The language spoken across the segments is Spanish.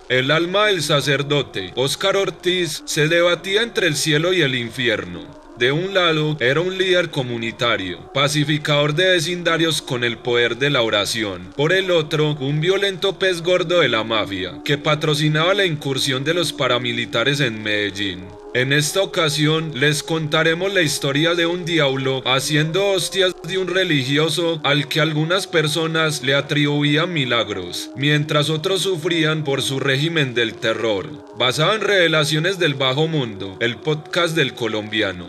El alma del sacerdote, Óscar Ortiz, se debatía entre el cielo y el infierno. De un lado, era un líder comunitario, pacificador de vecindarios con el poder de la oración. Por el otro, un violento pez gordo de la mafia, que patrocinaba la incursión de los paramilitares en Medellín. En esta ocasión, les contaremos la historia de un diablo haciendo hostias de un religioso al que algunas personas le atribuían milagros, mientras otros sufrían por su régimen del terror. Basado en revelaciones del bajo mundo, el podcast del colombiano.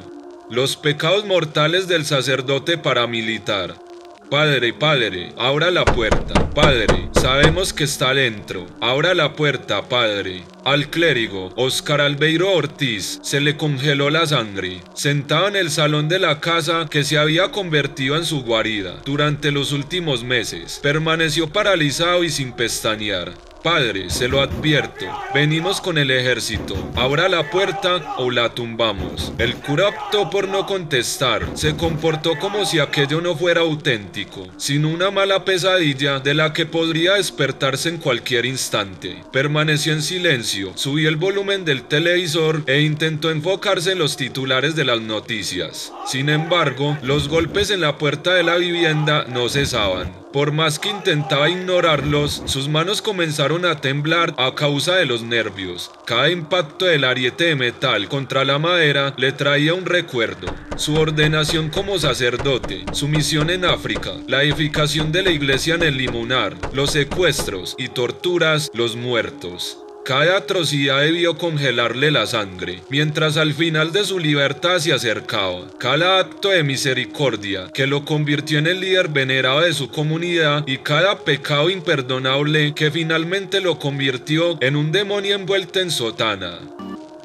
Los pecados mortales del sacerdote paramilitar. Padre, padre, abra la puerta. Padre, sabemos que está dentro. Abra la puerta, padre. Al clérigo, Óscar Albeiro Ortiz, se le congeló la sangre. Sentado en el salón de la casa que se había convertido en su guarida durante los últimos meses, permaneció paralizado y sin pestañear. Padre, se lo advierto, venimos con el ejército, abra la puerta o la tumbamos. El cura optó por no contestar, se comportó como si aquello no fuera auténtico, sino una mala pesadilla de la que podría despertarse en cualquier instante. Permaneció en silencio, subió el volumen del televisor e intentó enfocarse en los titulares de las noticias. Sin embargo, los golpes en la puerta de la vivienda no cesaban. Por más que intentaba ignorarlos, sus manos comenzaron a temblar a causa de los nervios. Cada impacto del ariete de metal contra la madera le traía un recuerdo. Su ordenación como sacerdote, su misión en África, la edificación de la iglesia en el Limonar, los secuestros y torturas, los muertos. Cada atrocidad debió congelarle la sangre, mientras al final de su libertad se acercaba. Cada acto de misericordia que lo convirtió en el líder venerado de su comunidad y cada pecado imperdonable que finalmente lo convirtió en un demonio envuelto en sotana.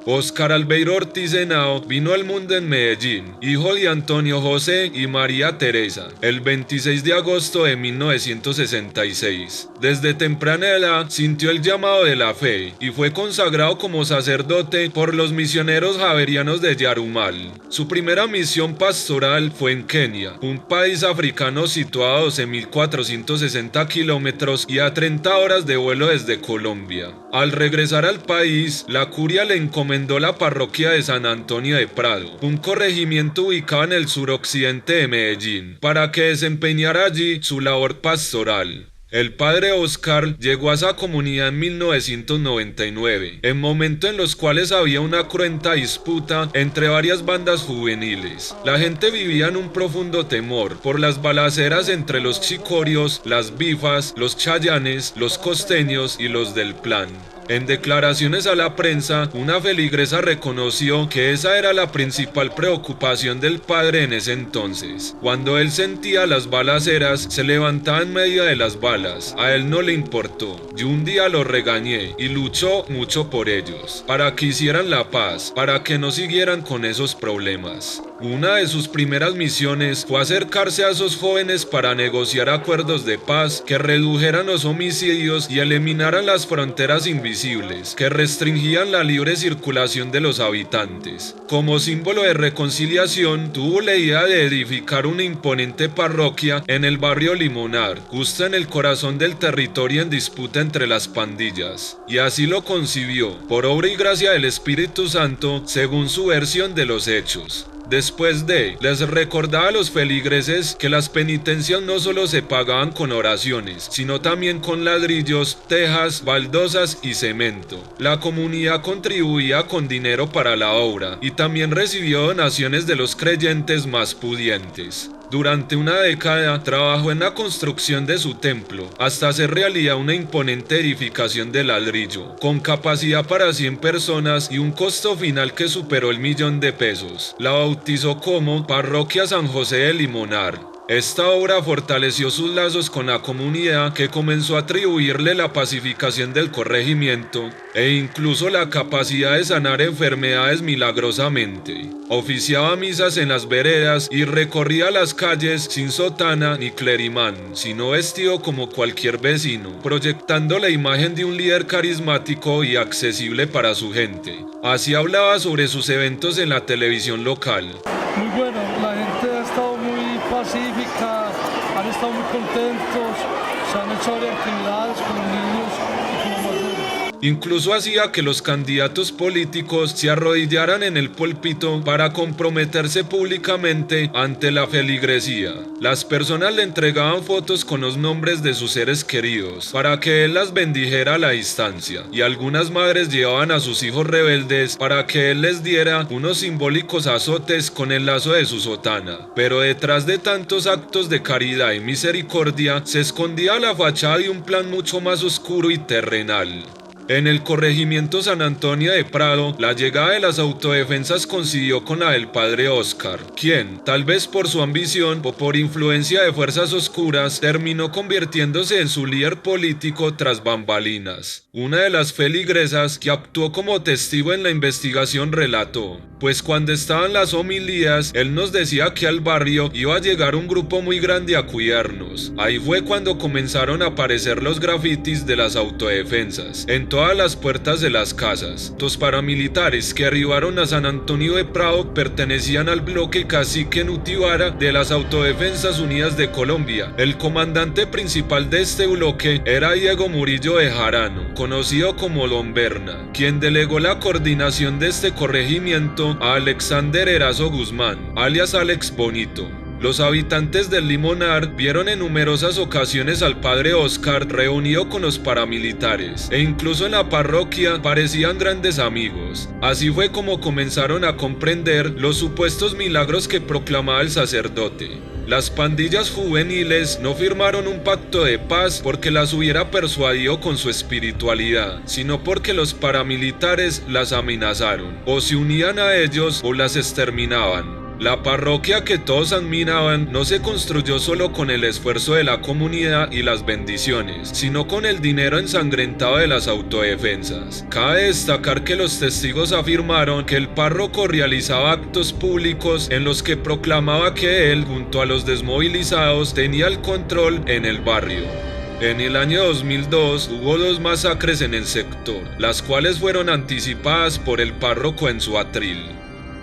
Óscar Albeiro Ortiz Henao vino al mundo en Medellín, hijo de Antonio José y María Teresa, el 26 de agosto de 1966. Desde temprana edad sintió el llamado de la fe y fue consagrado como sacerdote por los misioneros javerianos de Yarumal. Su primera misión pastoral fue en Kenia, un país africano situado a 12.460 kilómetros y a 30 horas de vuelo desde Colombia. Al regresar al país, la curia le encomendó la parroquia de San Antonio de Prado, un corregimiento ubicado en el suroccidente de Medellín, para que desempeñara allí su labor pastoral. El padre Óscar llegó a esa comunidad en 1999, en momentos en los cuales había una cruenta disputa entre varias bandas juveniles. La gente vivía en un profundo temor por las balaceras entre los chicorios, las bifas, los chayanes, los costeños y los del Plan. En declaraciones a la prensa, una feligresa reconoció que esa era la principal preocupación del padre en ese entonces. Cuando él sentía las balaceras, se levantaba en medio de las balas. A él no le importó. Yo un día lo regañé y luchó mucho por ellos, para que hicieran la paz, para que no siguieran con esos problemas. Una de sus primeras misiones fue acercarse a esos jóvenes para negociar acuerdos de paz que redujeran los homicidios y eliminaran las fronteras invisibles que restringían la libre circulación de los habitantes. Como símbolo de reconciliación, tuvo la idea de edificar una imponente parroquia en el barrio Limonar, justo en el corazón del territorio en disputa entre las pandillas. Y así lo concibió, por obra y gracia del Espíritu Santo, según su versión de los hechos. Después les recordaba a los feligreses que las penitencias no solo se pagaban con oraciones, sino también con ladrillos, tejas, baldosas y cemento. La comunidad contribuía con dinero para la obra y también recibió donaciones de los creyentes más pudientes. Durante una década trabajó en la construcción de su templo, hasta hacer realidad una imponente edificación de ladrillo, con capacidad para 100 personas y un costo final que superó el $1.000.000. La bautizó como Parroquia San José de Limonar. Esta obra fortaleció sus lazos con la comunidad, que comenzó a atribuirle la pacificación del corregimiento e incluso la capacidad de sanar enfermedades milagrosamente. Oficiaba misas en las veredas y recorría las calles sin sotana ni clerimán, sino vestido como cualquier vecino, proyectando la imagen de un líder carismático y accesible para su gente. Así hablaba sobre sus eventos en la televisión local. Muy bueno, la gente ha estado muy pacífica, han estado muy contentos, se han hecho varias actividades con los niños y con los mayores. Incluso hacía que los candidatos políticos se arrodillaran en el púlpito para comprometerse públicamente ante la feligresía. Las personas le entregaban fotos con los nombres de sus seres queridos para que él las bendijera a la distancia, y algunas madres llevaban a sus hijos rebeldes para que él les diera unos simbólicos azotes con el lazo de su sotana. Pero detrás de tantos actos de caridad y misericordia se escondía la fachada de un plan mucho más oscuro y terrenal. En el corregimiento San Antonio de Prado, la llegada de las autodefensas coincidió con la del padre Óscar, quien, tal vez por su ambición o por influencia de fuerzas oscuras, terminó convirtiéndose en su líder político tras bambalinas. Una de las feligresas que actuó como testigo en la investigación relató: pues cuando estaban las homilías, él nos decía que al barrio iba a llegar un grupo muy grande a cuidarnos. Ahí fue cuando comenzaron a aparecer los grafitis de las autodefensas en todas las puertas de las casas. Los paramilitares que arribaron a San Antonio de Prado pertenecían al bloque Cacique Nutibara de las Autodefensas Unidas de Colombia. El comandante principal de este bloque era Diego Murillo de Jarano, conocido como Don Berna, quien delegó la coordinación de este corregimiento a Alexander Erazo Guzmán, alias Alex Bonito. Los habitantes del Limonar vieron en numerosas ocasiones al padre Óscar reunido con los paramilitares, e incluso en la parroquia parecían grandes amigos. Así fue como comenzaron a comprender los supuestos milagros que proclamaba el sacerdote. Las pandillas juveniles no firmaron un pacto de paz porque las hubiera persuadido con su espiritualidad, sino porque los paramilitares las amenazaron, o se unían a ellos o las exterminaban. La parroquia que todos admiraban no se construyó solo con el esfuerzo de la comunidad y las bendiciones, sino con el dinero ensangrentado de las autodefensas. Cabe destacar que los testigos afirmaron que el párroco realizaba actos públicos en los que proclamaba que él, junto a los desmovilizados, tenía el control en el barrio. En el año 2002 hubo 2 masacres en el sector, las cuales fueron anticipadas por el párroco en su atril.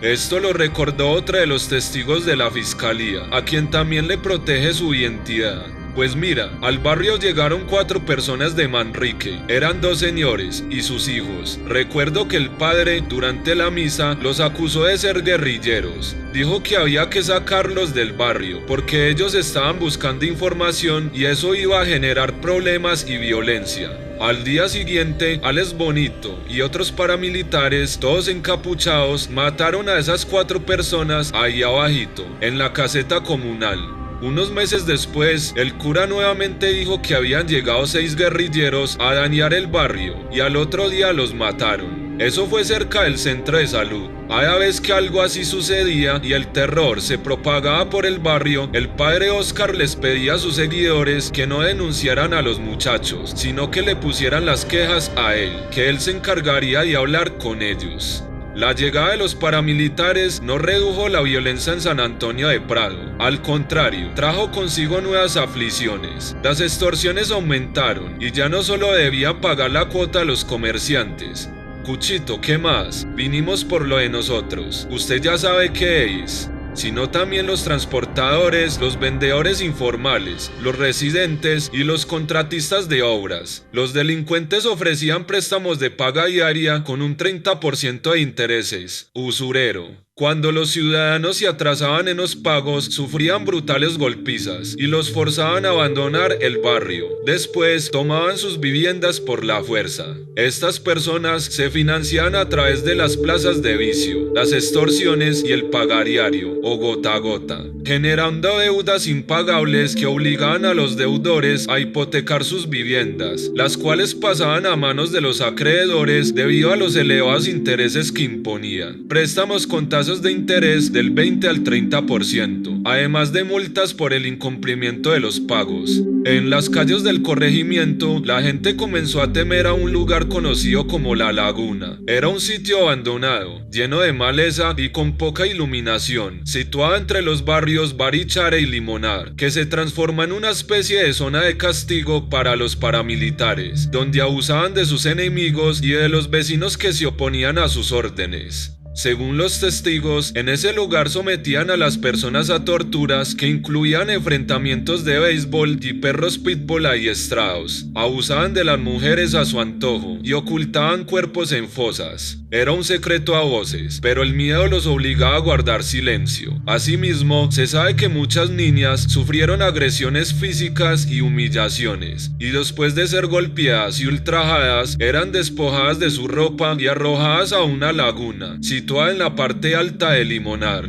Esto lo recordó otra de los testigos de la fiscalía, a quien también le protege su identidad. Pues mira, al barrio llegaron 4 personas de Manrique, eran 2 señores y sus hijos. Recuerdo que el padre, durante la misa, los acusó de ser guerrilleros. Dijo que había que sacarlos del barrio, porque ellos estaban buscando información y eso iba a generar problemas y violencia. Al día siguiente, Alex Bonito y otros paramilitares, todos encapuchados, mataron a esas 4 personas ahí abajito, en la caseta comunal. Unos meses después, el cura nuevamente dijo que habían llegado 6 guerrilleros a dañar el barrio y al otro día los mataron. Eso fue cerca del centro de salud. Cada vez que algo así sucedía y el terror se propagaba por el barrio, el padre Óscar les pedía a sus seguidores que no denunciaran a los muchachos, sino que le pusieran las quejas a él, que él se encargaría de hablar con ellos. La llegada de los paramilitares no redujo la violencia en San Antonio de Prado. Al contrario, trajo consigo nuevas aflicciones. Las extorsiones aumentaron y ya no solo debían pagar la cuota a los comerciantes. Cuchito, ¿qué más? Vinimos por lo de nosotros. Usted ya sabe qué es. Sino también los transportadores, los vendedores informales, los residentes y los contratistas de obras. Los delincuentes ofrecían préstamos de paga diaria con un 30% de intereses. Usurero. Cuando los ciudadanos se atrasaban en los pagos, sufrían brutales golpizas y los forzaban a abandonar el barrio. Después, tomaban sus viviendas por la fuerza. Estas personas se financiaban a través de las plazas de vicio, las extorsiones y el pagadiario, o gota a gota, generando deudas impagables que obligaban a los deudores a hipotecar sus viviendas, las cuales pasaban a manos de los acreedores debido a los elevados intereses que imponían. Préstamos con tasas de interés del 20 al 30%, además de multas por el incumplimiento de los pagos. En las calles del corregimiento, la gente comenzó a temer a un lugar conocido como La Laguna. Era un sitio abandonado, lleno de maleza y con poca iluminación, situado entre los barrios Barichara y Limonar, que se transformó en una especie de zona de castigo para los paramilitares, donde abusaban de sus enemigos y de los vecinos que se oponían a sus órdenes. Según los testigos, en ese lugar sometían a las personas a torturas que incluían enfrentamientos de béisbol y perros pitbull adiestrados. Abusaban de las mujeres a su antojo y ocultaban cuerpos en fosas. Era un secreto a voces, pero el miedo los obligaba a guardar silencio. Asimismo, se sabe que muchas niñas sufrieron agresiones físicas y humillaciones, y después de ser golpeadas y ultrajadas, eran despojadas de su ropa y arrojadas a una laguna, situada en la parte alta de Limonar.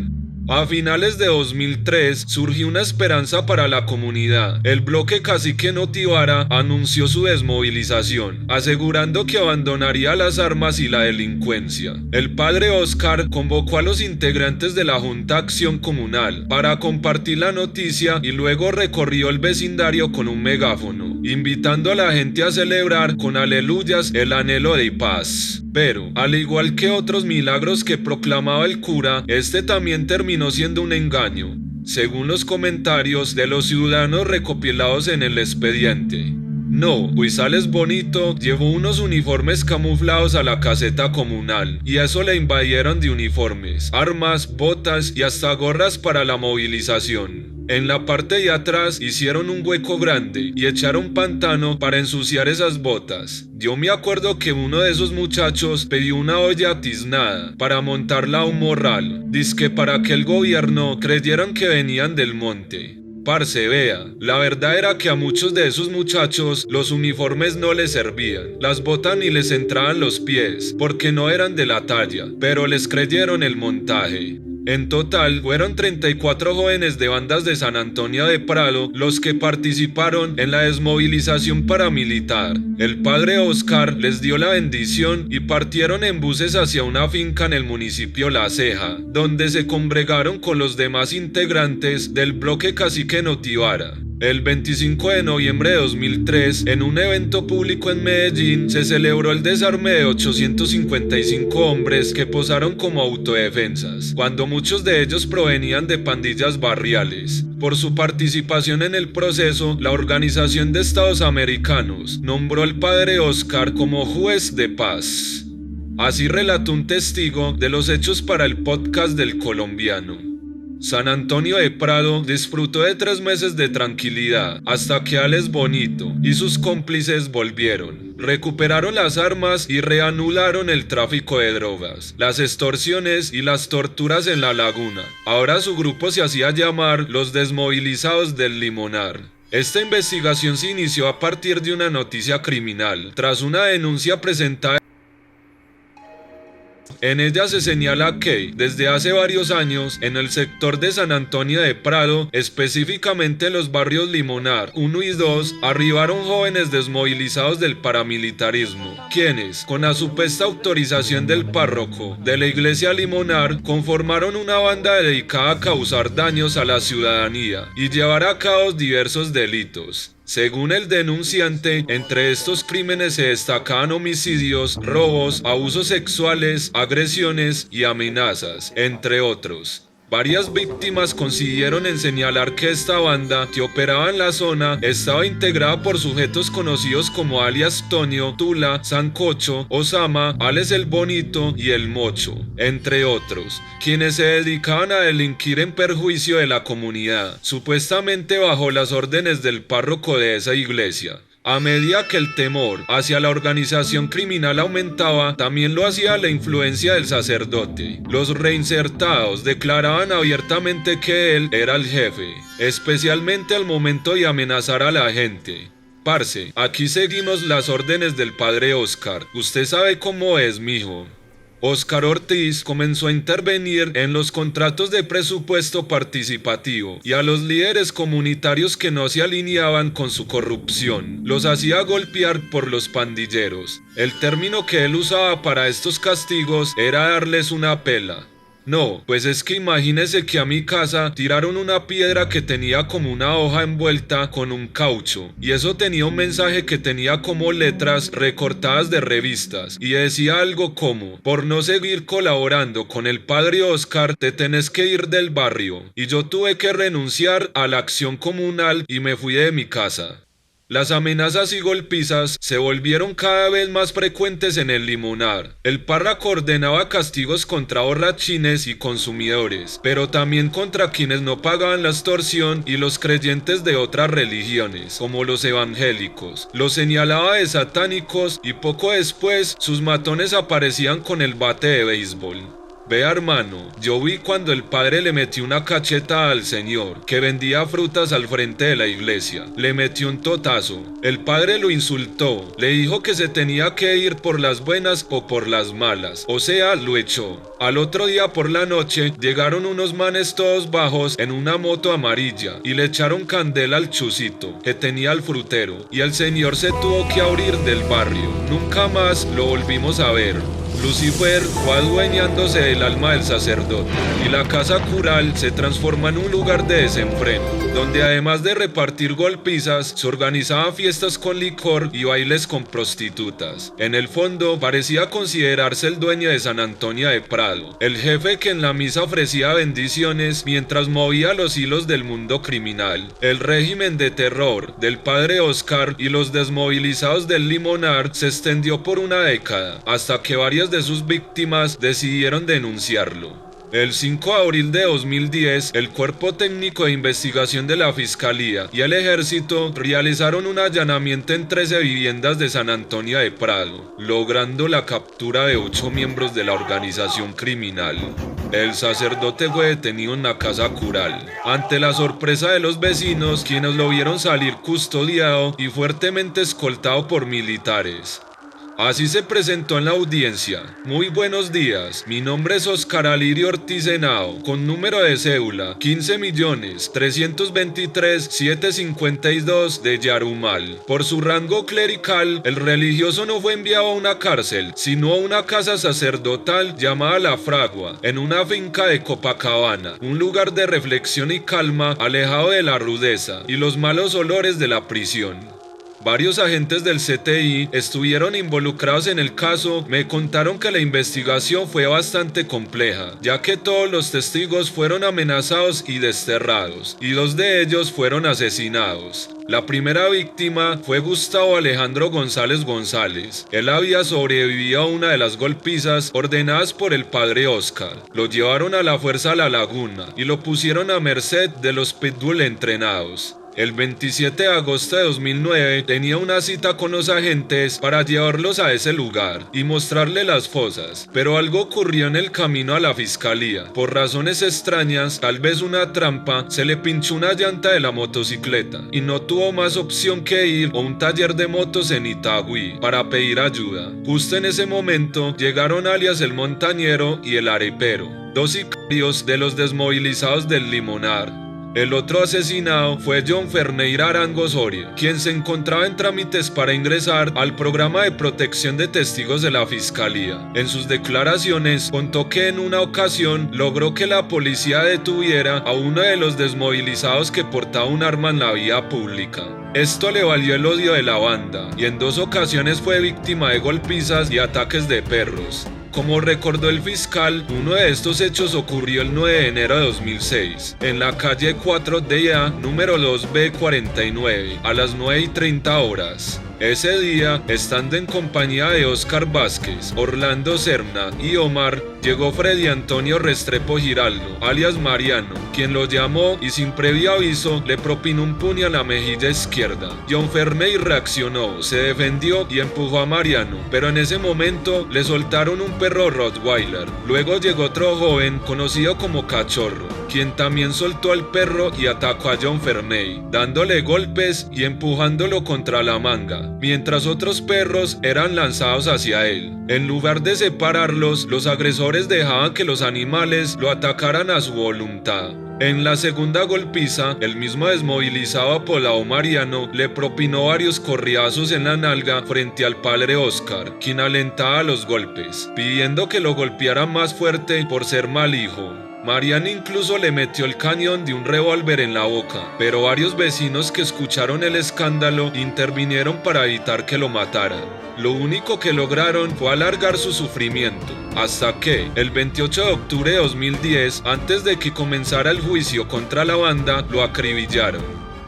A finales de 2003 surgió una esperanza para la comunidad. El bloque cacique Notivara anunció su desmovilización, asegurando que abandonaría las armas y la delincuencia. El padre Oscar convocó a los integrantes de la Junta Acción Comunal para compartir la noticia y luego recorrió el vecindario con un megáfono, invitando a la gente a celebrar con aleluyas el anhelo de paz. Pero, al igual que otros milagros que proclamaba el cura, este también terminó siendo un engaño, según los comentarios de los ciudadanos recopilados en el expediente. No, Huizales Bonito llevó unos uniformes camuflados a la caseta comunal, y a eso le invadieron de uniformes, armas, botas y hasta gorras para la movilización. En la parte de atrás hicieron un hueco grande y echaron pantano para ensuciar esas botas. Yo me acuerdo que uno de esos muchachos pidió una olla tiznada para montarla a un morral, dizque para que el gobierno creyeran que venían del monte. Parce, vea, la verdad era que a muchos de esos muchachos los uniformes no les servían, las botas ni les entraban los pies, porque no eran de la talla, pero les creyeron el montaje. En total, fueron 34 jóvenes de bandas de San Antonio de Prado los que participaron en la desmovilización paramilitar. El padre Oscar les dio la bendición y partieron en buses hacia una finca en el municipio La Ceja, donde se congregaron con los demás integrantes del bloque cacique Notivara. El 25 de noviembre de 2003, en un evento público en Medellín, se celebró el desarme de 855 hombres que posaron como autodefensas, cuando muchos de ellos provenían de pandillas barriales. Por su participación en el proceso, la Organización de Estados Americanos nombró al padre Oscar como juez de paz. Así relató un testigo de los hechos para el podcast del Colombiano. San Antonio de Prado disfrutó de 3 meses de tranquilidad hasta que Alex Bonito y sus cómplices volvieron. Recuperaron las armas y reanudaron el tráfico de drogas, las extorsiones y las torturas en la laguna. Ahora su grupo se hacía llamar los Desmovilizados del Limonar. Esta investigación se inició a partir de una noticia criminal, tras una denuncia presentada. En ella se señala que, desde hace varios años, en el sector de San Antonio de Prado, específicamente en los barrios Limonar 1 y 2, arribaron jóvenes desmovilizados del paramilitarismo, quienes, con la supuesta autorización del párroco de la iglesia Limonar, conformaron una banda dedicada a causar daños a la ciudadanía y llevar a cabo diversos delitos. Según el denunciante, entre estos crímenes se destacaban homicidios, robos, abusos sexuales, agresiones y amenazas, entre otros. Varias víctimas coincidieron en señalar que esta banda, que operaba en la zona, estaba integrada por sujetos conocidos como alias Tonio, Tula, Sancocho, Osama, Alex el Bonito y el Mocho, entre otros, quienes se dedicaban a delinquir en perjuicio de la comunidad, supuestamente bajo las órdenes del párroco de esa iglesia. A medida que el temor hacia la organización criminal aumentaba, también lo hacía la influencia del sacerdote. Los reinsertados declaraban abiertamente que él era el jefe, especialmente al momento de amenazar a la gente. Parce, aquí seguimos las órdenes del padre Oscar. Usted sabe cómo es, mijo. Óscar Ortiz comenzó a intervenir en los contratos de presupuesto participativo y a los líderes comunitarios que no se alineaban con su corrupción los hacía golpear por los pandilleros. El término que él usaba para estos castigos era darles una pela. No, pues es que imagínese que a mi casa tiraron una piedra que tenía como una hoja envuelta con un caucho, y eso tenía un mensaje que tenía como letras recortadas de revistas, y decía algo como: por no seguir colaborando con el padre Oscar, te tenés que ir del barrio, y yo tuve que renunciar a la acción comunal y me fui de mi casa. Las amenazas y golpizas se volvieron cada vez más frecuentes en el limonar. El párroco ordenaba castigos contra borrachines y consumidores, pero también contra quienes no pagaban la extorsión y los creyentes de otras religiones, como los evangélicos. Los señalaba de satánicos y poco después sus matones aparecían con el bate de béisbol. Vea, hermano, yo vi cuando el padre le metió una cachetada al señor que vendía frutas al frente de la iglesia. Le metió un totazo. El padre lo insultó, le dijo que se tenía que ir por las buenas o por las malas, o sea, lo echó. Al otro día por la noche llegaron unos manes todos bajos en una moto amarilla y le echaron candela al chusito que tenía el frutero, y el señor se tuvo que abrir del barrio. Nunca más lo volvimos a ver. Lucifer fue adueñándose del alma del sacerdote y la casa cural se transforma en un lugar de desenfreno, donde además de repartir golpizas, se organizaban fiestas con licor y bailes con prostitutas. En el fondo parecía considerarse el dueño de San Antonio de Prado, el jefe que en la misa ofrecía bendiciones mientras movía los hilos del mundo criminal. El régimen de terror del padre Oscar y los desmovilizados del limonar se extendió por una década, hasta que varias de sus víctimas decidieron denunciarlo. El 5 de abril de 2010, el Cuerpo Técnico de Investigación de la Fiscalía y el Ejército realizaron un allanamiento en 13 viviendas de San Antonio de Prado, logrando la captura de 8 miembros de la organización criminal. El sacerdote fue detenido en la casa cural, ante la sorpresa de los vecinos, quienes lo vieron salir custodiado y fuertemente escoltado por militares. Así se presentó en la audiencia. Muy buenos días, mi nombre es Oscar Alirio Ortiz Henao, con número de cédula 15.323.752 de Yarumal. Por su rango clerical, el religioso no fue enviado a una cárcel, sino a una casa sacerdotal llamada La Fragua, en una finca de Copacabana, un lugar de reflexión y calma, alejado de la rudeza y los malos olores de la prisión. Varios agentes del CTI estuvieron involucrados en el caso. Me contaron que la investigación fue bastante compleja, ya que todos los testigos fueron amenazados y desterrados, y 2 de ellos fueron asesinados. La primera víctima fue Gustavo Alejandro González González. Él había sobrevivido a una de las golpizas ordenadas por el padre Oscar. Lo llevaron a la fuerza a la laguna y lo pusieron a merced de los pitbull entrenados. El 27 de agosto de 2009 tenía una cita con los agentes para llevarlos a ese lugar y mostrarle las fosas, pero algo ocurrió en el camino a la fiscalía. Por razones extrañas, tal vez una trampa, se le pinchó una llanta de la motocicleta y no tuvo más opción que ir a un taller de motos en Itagüí para pedir ayuda. Justo en ese momento llegaron alias el Montañero y el Arepero, 2 sicarios de los desmovilizados del limonar. El otro asesinado fue John Ferneira Arango Osorio, quien se encontraba en trámites para ingresar al programa de protección de testigos de la Fiscalía. En sus declaraciones contó que en una ocasión logró que la policía detuviera a uno de los desmovilizados que portaba un arma en la vía pública. Esto le valió el odio de la banda, y en 2 ocasiones fue víctima de golpizas y ataques de perros. Como recordó el fiscal, uno de estos hechos ocurrió el 9 de enero de 2006, en la calle 4DA, número 2B49, a las 9:30 horas. Ese día, estando en compañía de Oscar Vázquez, Orlando Serna y Omar, llegó Freddy Antonio Restrepo Giraldo, alias Mariano, quien lo llamó y sin previo aviso le propinó un puño a la mejilla izquierda. John Ferney reaccionó, se defendió y empujó a Mariano, pero en ese momento le soltaron un perro Rottweiler. Luego llegó otro joven conocido como Cachorro, quien también soltó al perro y atacó a John Ferney, dándole golpes y empujándolo contra la manga, mientras otros perros eran lanzados hacia él. En lugar de separarlos, los agresores dejaban que los animales lo atacaran a su voluntad. En la segunda golpiza, el mismo desmovilizado apodado Mariano le propinó varios corriazos en la nalga frente al padre Oscar, quien alentaba los golpes, pidiendo que lo golpeara más fuerte por ser mal hijo. Mariano incluso le metió el cañón de un revólver en la boca, pero varios vecinos que escucharon el escándalo intervinieron para evitar que lo mataran. Lo único que lograron fue alargar su sufrimiento, hasta que, el 28 de octubre de 2010, antes de que comenzara el juicio contra la banda, lo acribillaron.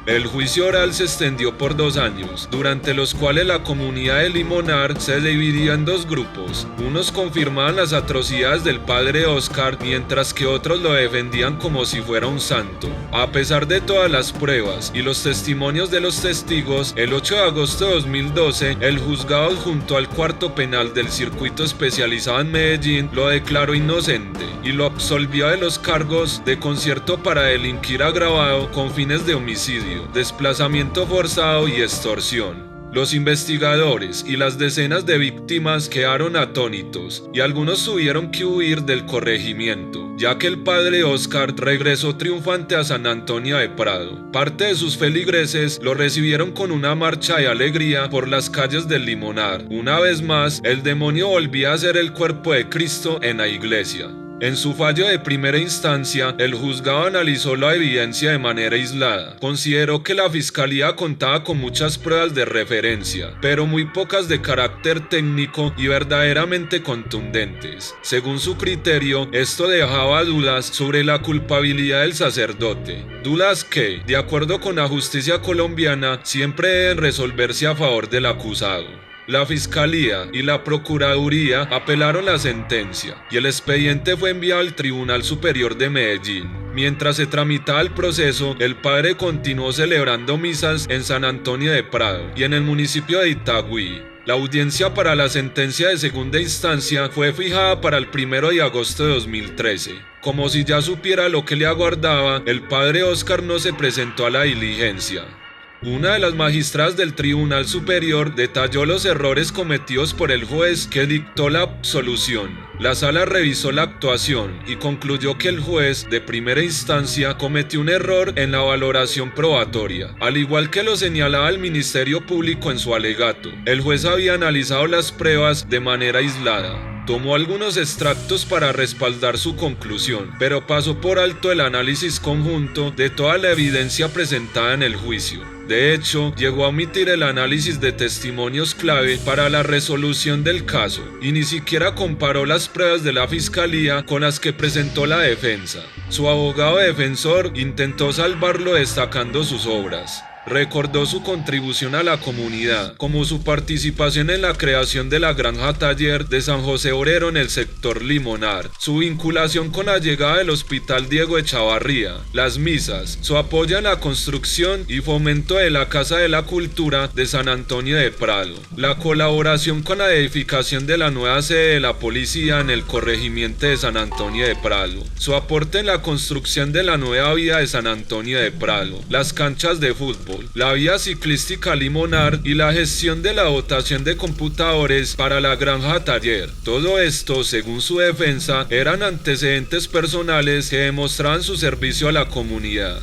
El juicio oral se extendió por 2 años, durante los cuales la comunidad de Limonar se dividía en 2 grupos. Unos confirmaban las atrocidades del padre Óscar, mientras que otros lo defendían como si fuera un santo. A pesar de todas las pruebas y los testimonios de los testigos, el 8 de agosto de 2012, el juzgado junto al cuarto penal del circuito especializado en Medellín lo declaró inocente y lo absolvió de los cargos de concierto para delinquir agravado con fines de homicidio, desplazamiento forzado y extorsión. Los investigadores y las decenas de víctimas quedaron atónitos y algunos tuvieron que huir del corregimiento, ya que el padre Óscar regresó triunfante a San Antonio de Prado. Parte de sus feligreses lo recibieron con una marcha de alegría por las calles del Limonar. Una vez más, el demonio volvía a ser el cuerpo de Cristo en la iglesia. En su fallo de primera instancia, el juzgado analizó la evidencia de manera aislada. Consideró que la fiscalía contaba con muchas pruebas de referencia, pero muy pocas de carácter técnico y verdaderamente contundentes. Según su criterio, esto dejaba dudas sobre la culpabilidad del sacerdote. Dudas que, de acuerdo con la justicia colombiana, siempre deben resolverse a favor del acusado. La Fiscalía y la Procuraduría apelaron la sentencia y el expediente fue enviado al Tribunal Superior de Medellín. Mientras se tramitaba el proceso, el padre continuó celebrando misas en San Antonio de Prado y en el municipio de Itagüí. La audiencia para la sentencia de segunda instancia fue fijada para el 1 de agosto de 2013. Como si ya supiera lo que le aguardaba, el padre Óscar no se presentó a la diligencia. Una de las magistradas del Tribunal Superior detalló los errores cometidos por el juez que dictó la absolución. La sala revisó la actuación y concluyó que el juez de primera instancia cometió un error en la valoración probatoria, al igual que lo señalaba el Ministerio Público en su alegato. El juez había analizado las pruebas de manera aislada. Tomó algunos extractos para respaldar su conclusión, pero pasó por alto el análisis conjunto de toda la evidencia presentada en el juicio. De hecho, llegó a omitir el análisis de testimonios clave para la resolución del caso y ni siquiera comparó las pruebas de la fiscalía con las que presentó la defensa. Su abogado defensor intentó salvarlo destacando sus obras. Recordó su contribución a la comunidad, como su participación en la creación de la Granja Taller de San José Obrero en el sector Limonar, su vinculación con la llegada del Hospital Diego Echavarría, las misas, su apoyo en la construcción y fomento de la Casa de la Cultura de San Antonio de Prado, la colaboración con la edificación de la nueva sede de la policía en el corregimiento de San Antonio de Prado, su aporte en la construcción de la nueva vía de San Antonio de Prado, las canchas de fútbol, la vía ciclística Limonar y la gestión de la dotación de computadores para la Granja Taller. Todo esto, según su defensa, eran antecedentes personales que demostraban su servicio a la comunidad.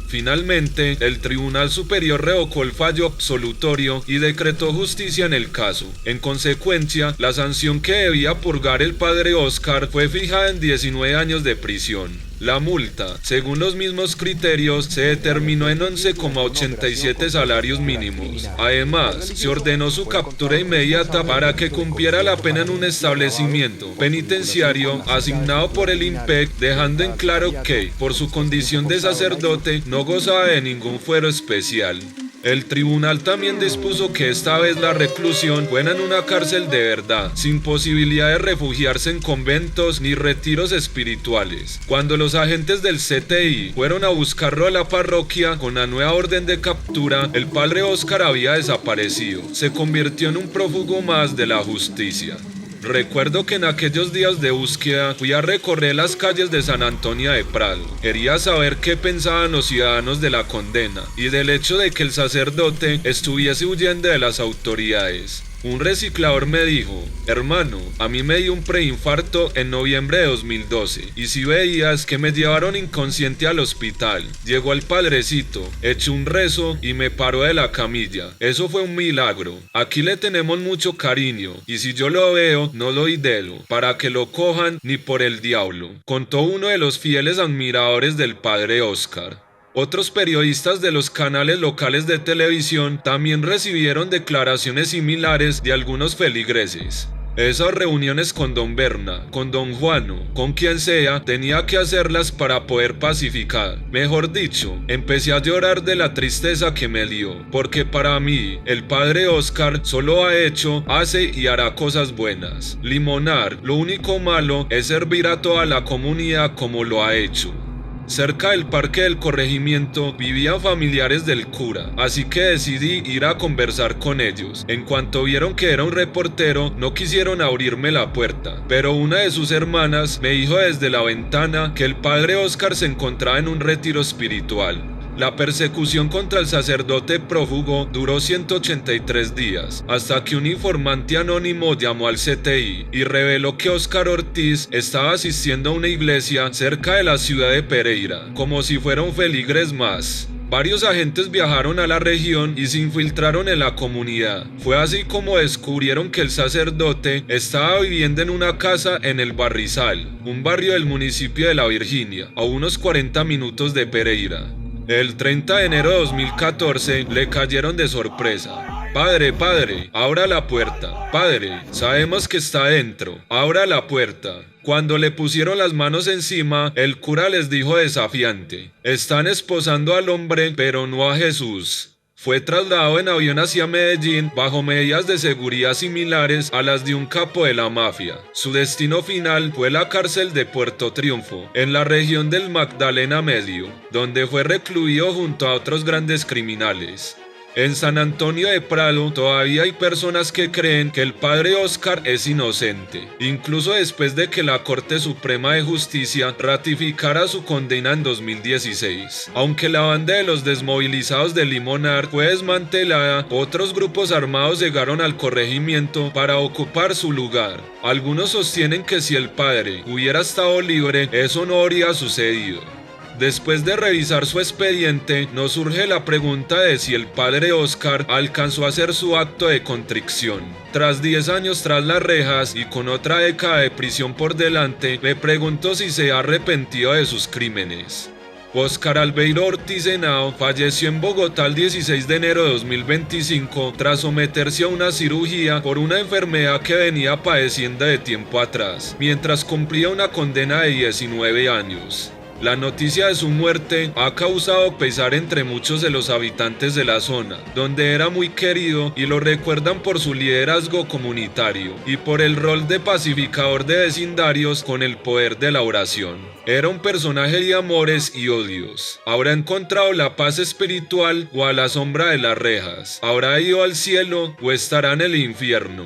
Finalmente, el Tribunal Superior revocó el fallo absolutorio y decretó justicia en el caso. En consecuencia, la sanción que debía purgar el padre Óscar fue fijada en 19 años de prisión. La multa, según los mismos criterios, se determinó en 11,87 salarios mínimos. Además, se ordenó su captura inmediata para que cumpliera la pena en un establecimiento penitenciario asignado por el IMPEC, dejando en claro que, por su condición de sacerdote, no gozaba de ningún fuero especial. El tribunal también dispuso que esta vez la reclusión fuera en una cárcel de verdad, sin posibilidad de refugiarse en conventos ni retiros espirituales. Cuando los agentes del CTI fueron a buscarlo a la parroquia con la nueva orden de captura, el padre Óscar había desaparecido. Se convirtió en un prófugo más de la justicia. Recuerdo que en aquellos días de búsqueda fui a recorrer las calles de San Antonio de Prado. Quería saber qué pensaban los ciudadanos de la condena y del hecho de que el sacerdote estuviese huyendo de las autoridades. Un reciclador me dijo: hermano, a mí me dio un preinfarto en noviembre de 2012 y si veías que me llevaron inconsciente al hospital. Llegó el padrecito, echó un rezo y me paró de la camilla. Eso fue un milagro. Aquí le tenemos mucho cariño y si yo lo veo, no lo doy dedo para que lo cojan ni por el diablo, contó uno de los fieles admiradores del padre Óscar. Otros periodistas de los canales locales de televisión también recibieron declaraciones similares de algunos feligreses. Esas reuniones con don Berna, con don Juano, con quien sea, tenía que hacerlas para poder pacificar. Mejor dicho, empecé a llorar de la tristeza que me dio, porque para mí, el padre Oscar solo ha hecho, hace y hará cosas buenas. Limonar, lo único malo es servir a toda la comunidad como lo ha hecho. Cerca del parque del corregimiento vivían familiares del cura, así que decidí ir a conversar con ellos. En cuanto vieron que era un reportero, no quisieron abrirme la puerta, pero una de sus hermanas me dijo desde la ventana que el padre Oscar se encontraba en un retiro espiritual. La persecución contra el sacerdote prófugo duró 183 días, hasta que un informante anónimo llamó al CTI y reveló que Óscar Ortiz estaba asistiendo a una iglesia cerca de la ciudad de Pereira, como si fuera un feligres más. Varios agentes viajaron a la región y se infiltraron en la comunidad. Fue así como descubrieron que el sacerdote estaba viviendo en una casa en el Barrizal, un barrio del municipio de La Virginia, a unos 40 minutos de Pereira. El 30 de enero de 2014 le cayeron de sorpresa. Padre, abra la puerta. Padre, sabemos que está dentro. Abra la puerta. Cuando le pusieron las manos encima, el cura les dijo desafiante: están esposando al hombre, pero no a Jesús. Fue trasladado en avión hacia Medellín bajo medidas de seguridad similares a las de un capo de la mafia. Su destino final fue la cárcel de Puerto Triunfo, en la región del Magdalena Medio, donde fue recluido junto a otros grandes criminales. En San Antonio de Prado todavía hay personas que creen que el padre Oscar es inocente, incluso después de que la Corte Suprema de Justicia ratificara su condena en 2016. Aunque la banda de los desmovilizados de Limonar fue desmantelada, otros grupos armados llegaron al corregimiento para ocupar su lugar. Algunos sostienen que si el padre hubiera estado libre, eso no habría sucedido. Después de revisar su expediente, nos surge la pregunta de si el padre Oscar alcanzó a hacer su acto de contrición. Tras 10 años tras las rejas y con otra década de prisión por delante, me pregunto si se ha arrepentido de sus crímenes. Óscar Albeiro Ortiz Henao falleció en Bogotá el 16 de enero de 2025 tras someterse a una cirugía por una enfermedad que venía padeciendo de tiempo atrás, mientras cumplía una condena de 19 años. La noticia de su muerte ha causado pesar entre muchos de los habitantes de la zona, donde era muy querido y lo recuerdan por su liderazgo comunitario y por el rol de pacificador de vecindarios con el poder de la oración. Era un personaje de amores y odios. ¿Habrá encontrado la paz espiritual o a la sombra de las rejas? ¿Habrá ido al cielo o estará en el infierno?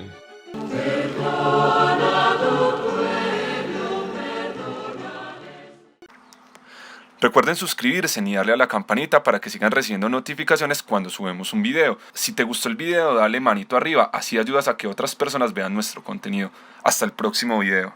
Recuerden suscribirse y darle a la campanita para que sigan recibiendo notificaciones cuando subamos un video. Si te gustó el video, dale manito arriba, así ayudas a que otras personas vean nuestro contenido. Hasta el próximo video.